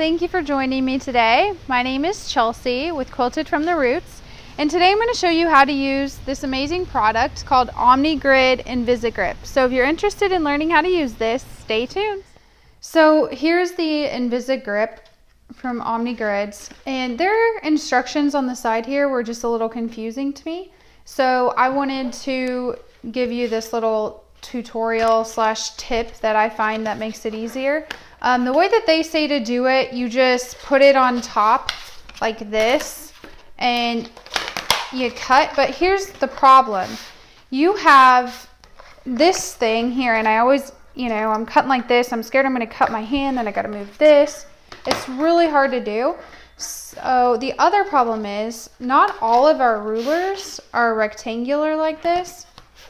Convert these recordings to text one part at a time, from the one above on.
thank you for joining me today. My name is Chelsey with Quilted From The Roots, and today I'm going to show you how to use this amazing product called Omnigrid Invisigrip. So if you're interested in learning how to use this, stay tuned. So here's the Invisigrip from Omnigrids, and their instructions on the side here were just a little confusing to me. So I wanted to give you this little tutorial / tip that I find that makes it easier. The way that they say to do it, you just put it on top like this and you cut. But here's the problem. You have this thing here, and I always, I'm cutting like this. I'm scared I'm going to cut my hand, then I got to move this. It's really hard to do. So the other problem is not all of our rulers are rectangular like this.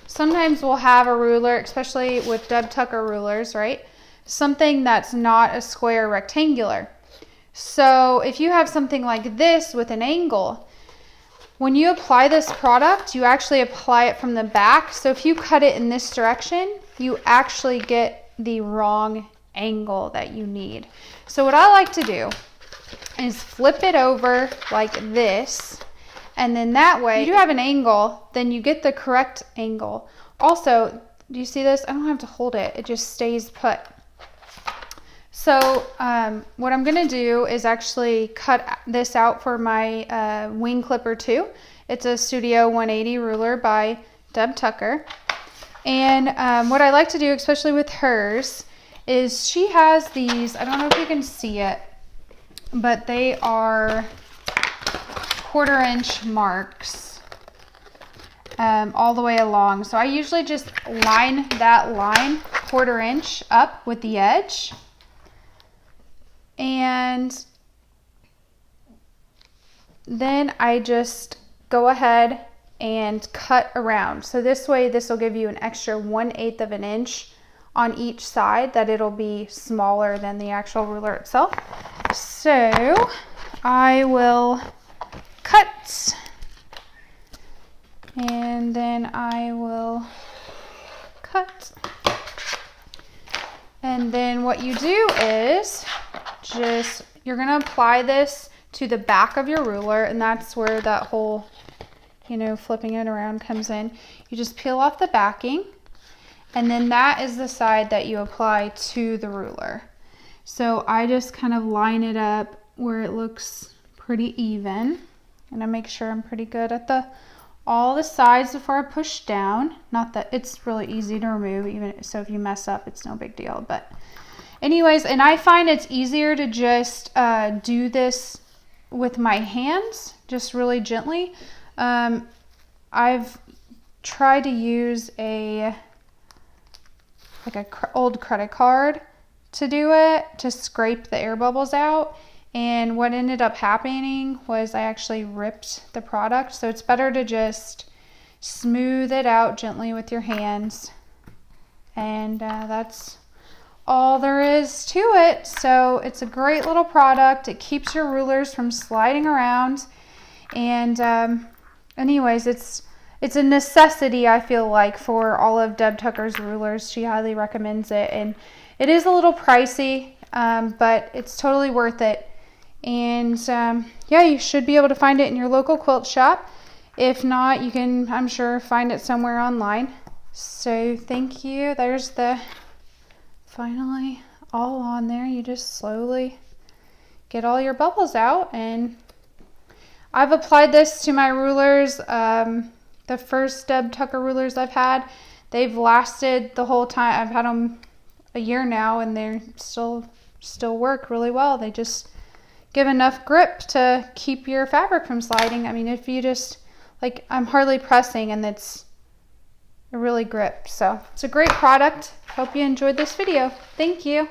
Sometimes we'll have a ruler, especially with Deb Tucker rulers, right? Something that's not a square rectangular. So if you have something like this with an angle, when you apply this product, you actually apply it from the back. So if you cut it in this direction, you actually get the wrong angle that you need. So what I like to do is flip it over like this. And then that way, if you do have an angle, then you get the correct angle. Also, do you see this? I don't have to hold it. It just stays put. So what I'm going to do is actually cut this out for my wing clipper too. It's a Studio 180 ruler by Deb Tucker. And what I like to do, especially with hers, is she has these, I don't know if you can see it, but they are 1/4 inch marks all the way along. So I usually just line that line 1/4 inch up with the edge, and then I just go ahead and cut around. So this way, this will give you an extra 1/8 of an inch on each side, that it'll be smaller than the actual ruler itself. So I will cut, and then I will cut, and then what you do is you're going to apply this to the back of your ruler, and that's where that whole flipping it around comes in. You just peel off the backing, and then that is the side that you apply to the ruler. So I just kind of line it up where it looks pretty even. And I make sure I'm pretty good at all the sides before I push down. Not that it's really easy to remove, even so if you mess up, it's no big deal. But anyways, and I find it's easier to just do this with my hands, just really gently. I've tried to use old credit card to do it, to scrape the air bubbles out. And what ended up happening was I actually ripped the product. So it's better to just smooth it out gently with your hands. And that's all there is to it. So it's a great little product. It keeps your rulers from sliding around. And anyways, it's a necessity, I feel like, for all of Deb Tucker's rulers. She highly recommends it. And it is a little pricey, but it's totally worth it. And yeah, you should be able to find it in your local quilt shop. If not, you can, I'm sure, find it somewhere online. So thank you. There's finally all on there. You just slowly get all your bubbles out. And I've applied this to my rulers. The first Deb Tucker rulers I've had, they've lasted the whole time. I've had them a year now, and they're still work really well. They just give enough grip to keep your fabric from sliding. I mean, if you just, I'm hardly pressing, and it's really grip. So it's a great product. Hope you enjoyed this video. Thank you.